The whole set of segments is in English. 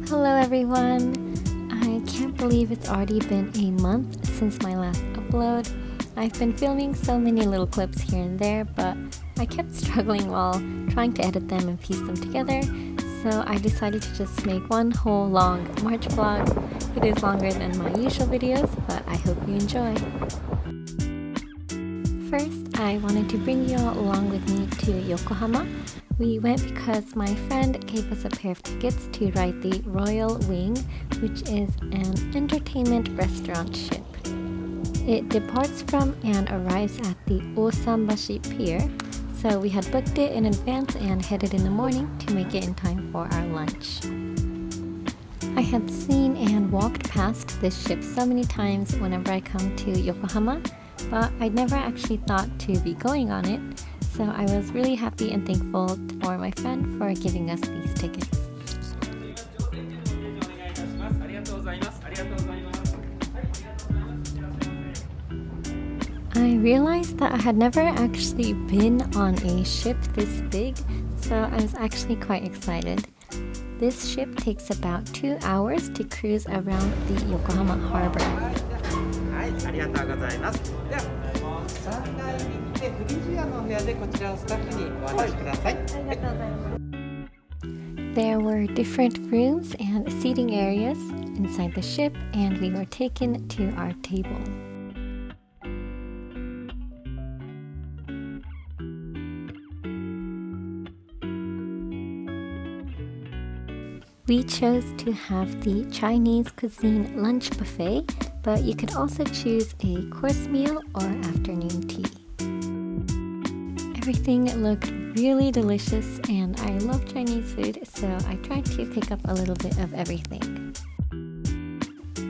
Hello everyone! I can't believe it's already been a month since my last upload. I've been filming so many little clips here and there, but I kept struggling while trying to edit them and piece them together, so I decided to just make one whole long March vlog. It is longer than my usual videos, but I hope you enjoy. First, I wanted to bring you all along with me to Yokohama. We went because my friend gave us a pair of tickets to ride the Royal Wing, which is an entertainment restaurant ship. It departs from and arrives at the Osambashi Pier, so we had booked it in advance and headed in the morning to make it in time for our lunch. I had seen and walked past this ship so many times whenever I come to Yokohama, but I'd never actually thought to be going on it. So I was really happy and thankful for my friend for giving us these tickets. I realized that I had never actually been on a ship this big, so I was actually quite excited. This ship takes about 2 hours to cruise around the Yokohama harbor. There were different rooms and seating areas inside the ship, and we were taken to our table. We chose to have the Chinese cuisine lunch buffet, but you could also choose a course meal or afternoon tea. Everything looked really delicious, and I love Chinese food, so I tried to pick up a little bit of everything.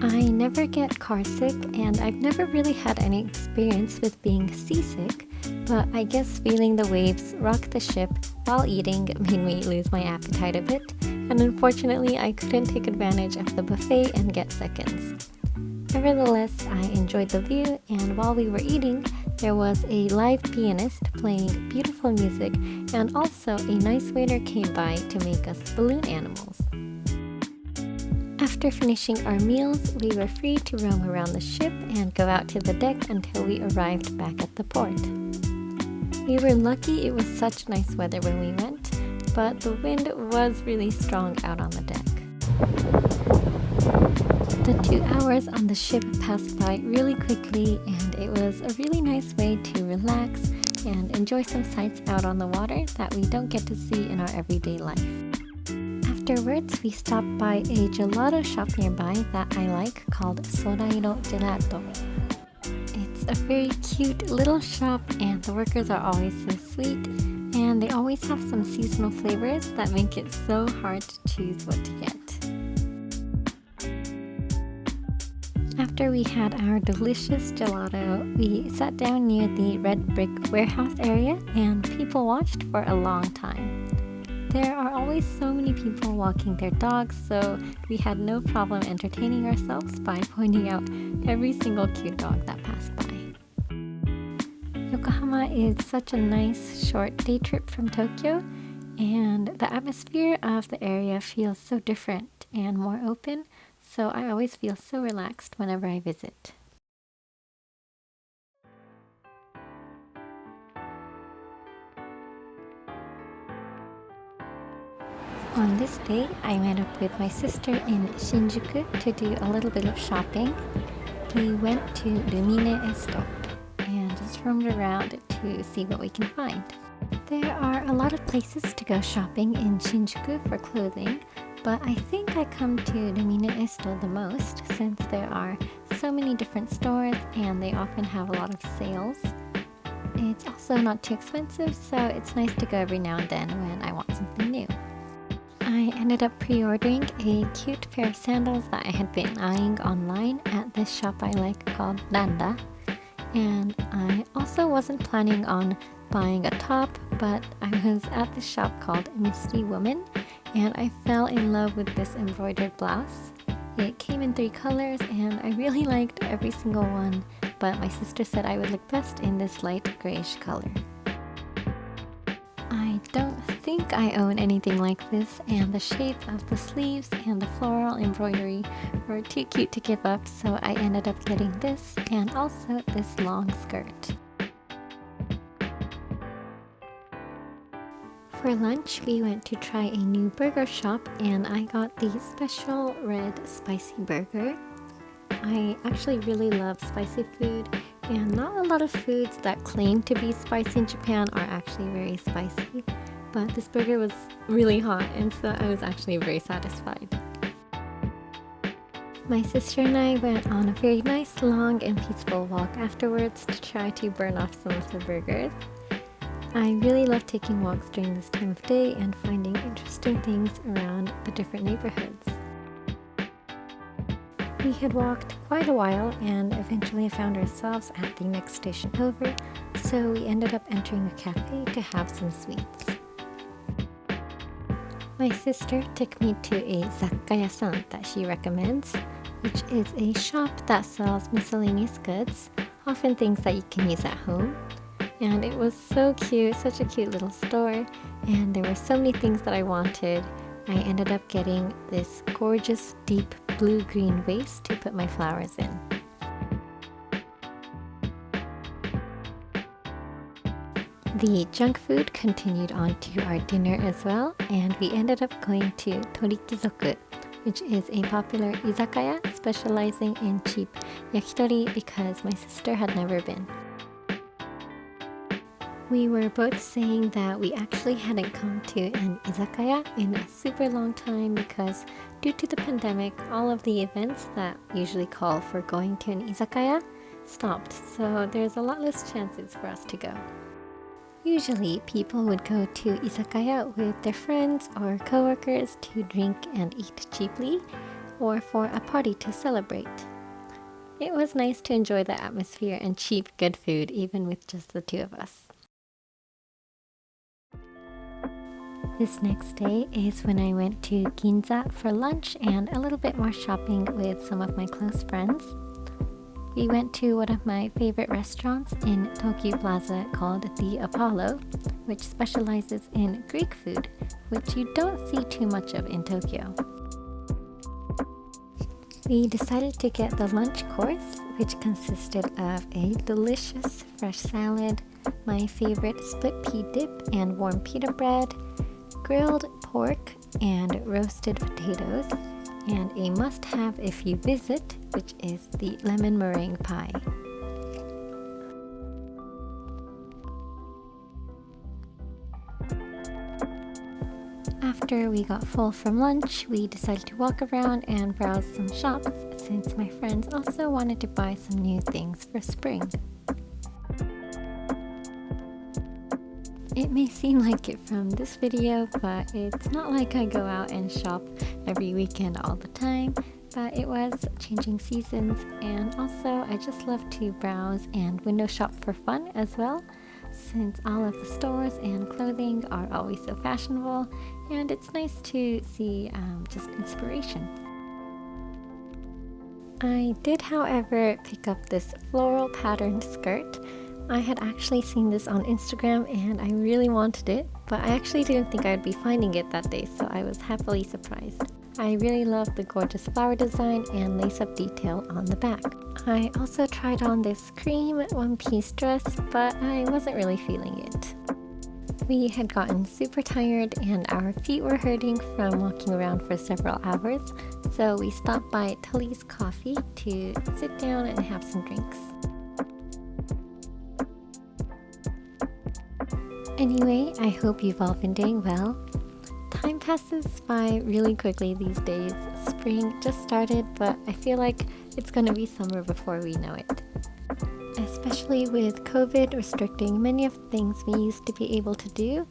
I never get car sick, and I've never really had any experience with being seasick, but I guess feeling the waves rock the ship while eating made me lose my appetite a bit, and unfortunately I couldn't take advantage of the buffet and get seconds. Nevertheless, I enjoyed the view, and while we were eating, there was a live pianist playing beautiful music, and also a nice waiter came by to make us balloon animals. After finishing our meals, we were free to roam around the ship and go out to the deck until we arrived back at the port. We were lucky it was such nice weather when we went, but the wind was really strong out on the deck. The 2 hours on the ship passed by really quickly, and it was a really nice way to relax and enjoy some sights out on the water that we don't get to see in our everyday life. Afterwards, we stopped by a gelato shop nearby that I like called Sorairo Gelato. It's a very cute little shop, and the workers are always so sweet, and they always have some seasonal flavors that make it so hard to choose what to get. After we had our delicious gelato, we sat down near the red brick warehouse area, and people watched for a long time. There are always so many people walking their dogs, so we had no problem entertaining ourselves by pointing out every single cute dog that passed by. Yokohama is such a nice short day trip from Tokyo, and the atmosphere of the area feels so different and more open, so I always feel so relaxed whenever I visit. On this day, I met up with my sister in Shinjuku to do a little bit of shopping. We went to Lumine Esto and just roamed around to see what we can find. There are a lot of places to go shopping in Shinjuku for clothing, but I think I come to Lumine Esto the most since there are so many different stores and they often have a lot of sales. It's also not too expensive, so it's nice to go every now and then when I want something new. I ended up pre-ordering a cute pair of sandals that I had been eyeing online at this shop I like called Randa. And I also wasn't planning on buying a top, but I was at this shop called Misty Woman, and I fell in love with this embroidered blouse. It came in 3 colors, and I really liked every single one, but my sister said I would look best in this light grayish color. I I don't think I own anything like this, and the shape of the sleeves and the floral embroidery were too cute to give up, so I ended up getting this and also this long skirt. For lunch, we went to try a new burger shop, and I got the special red spicy burger. I actually really love spicy food, and not a lot of foods that claim to be spicy in Japan are actually very spicy. But this burger was really hot, and so I was actually very satisfied. My sister and I went on a very nice, long, and peaceful walk afterwards to try to burn off some of the burgers. I really love taking walks during this time of day and finding interesting things around the different neighborhoods. We had walked quite a while and eventually found ourselves at the next station over, so we ended up entering a cafe to have some sweets. My sister took me to a zakaya-san that she recommends, which is a shop that sells miscellaneous goods, often things that you can use at home. And it was so cute, such a cute little store, and there were so many things that I wanted. I ended up getting this gorgeous deep blue-green vase to put my flowers in. The junk food continued on to our dinner as well, and we ended up going to Torikizoku, which is a popular izakaya specializing in cheap yakitori because my sister had never been. We were both saying that we actually hadn't come to an izakaya in a super long time because due to the pandemic, all of the events that usually call for going to an izakaya stopped, so there's a lot less chances for us to go. Usually, people would go to izakaya with their friends or coworkers to drink and eat cheaply, or for a party to celebrate. It was nice to enjoy the atmosphere and cheap good food even with just the two of us. This next day is when I went to Ginza for lunch and a little bit more shopping with some of my close friends. We went to one of my favorite restaurants in Tokyo Plaza called the Apollo, which specializes in Greek food, which you don't see too much of in Tokyo. We decided to get the lunch course, which consisted of a delicious fresh salad, my favorite split pea dip and warm pita bread, grilled pork and roasted potatoes, and a must-have if you visit, which is the lemon meringue pie. After we got full from lunch, we decided to walk around and browse some shops since my friends also wanted to buy some new things for spring. It may seem like it from this video, but it's not like I go out and shop every weekend all the time, but it was changing seasons, and also I just love to browse and window shop for fun as well, since all of the stores and clothing are always so fashionable, and it's nice to see just inspiration. I did, however, pick up this floral patterned skirt. I had actually seen this on Instagram and I really wanted it, but I actually didn't think I'd be finding it that day, so I was happily surprised. I really love the gorgeous flower design and lace-up detail on the back. I also tried on this cream one-piece dress, but I wasn't really feeling it. We had gotten super tired and our feet were hurting from walking around for several hours, so we stopped by Tully's Coffee to sit down and have some drinks. Anyway, I hope you've all been doing well. Time passes by really quickly these days. Spring just started, but I feel like it's gonna be summer before we know it. Especially with COVID restricting many of the things we used to be able to do,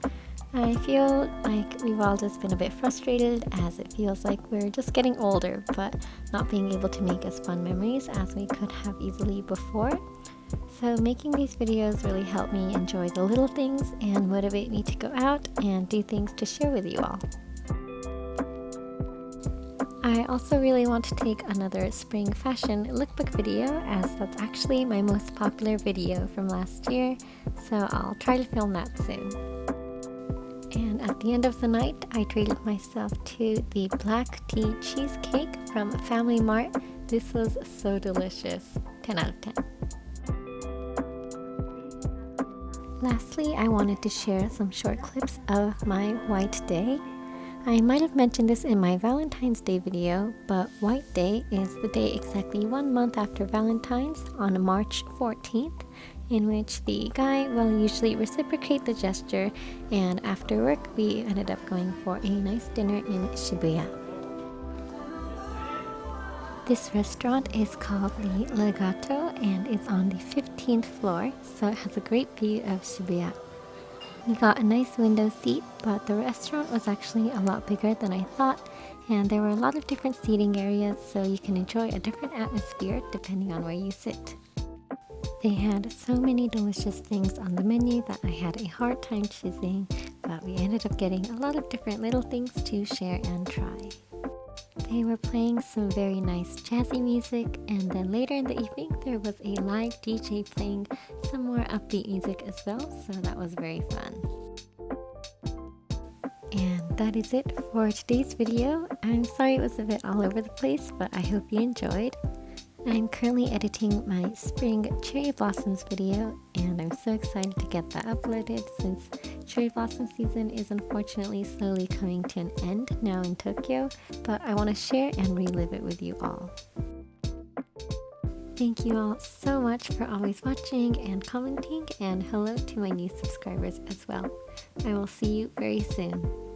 I feel like we've all just been a bit frustrated as it feels like we're just getting older, but not being able to make as fun memories as we could have easily before. So making these videos really help me enjoy the little things and motivate me to go out and do things to share with you all. I also really want to take another spring fashion lookbook video, as that's actually my most popular video from last year, so I'll try to film that soon. And at the end of the night, I treated myself to the black tea cheesecake from Family Mart. This was so delicious. 10 out of 10. Lastly, I wanted to share some short clips of my White Day. I might have mentioned this in my Valentine's Day video, but White Day is the day exactly 1 month after Valentine's on March 14th, in which the guy will usually reciprocate the gesture, and after work we ended up going for a nice dinner in Shibuya. This restaurant is called the Legato and it's on the 15th floor, so it has a great view of Shibuya. We got a nice window seat, but the restaurant was actually a lot bigger than I thought, and there were a lot of different seating areas, so you can enjoy a different atmosphere depending on where you sit. They had so many delicious things on the menu that I had a hard time choosing, but we ended up getting a lot of different little things to share and try. They were playing some very nice jazzy music, and then later in the evening there was a live DJ playing some more upbeat music as well, so that was very fun. And that is it for today's video. I'm sorry it was a bit all over the place, but I hope you enjoyed. I'm currently editing my spring cherry blossoms video, and I'm so excited to get that uploaded since cherry blossom season is unfortunately slowly coming to an end now in Tokyo, but I want to share and relive it with you all. Thank you all so much for always watching and commenting, and hello to my new subscribers as well. I will see you very soon.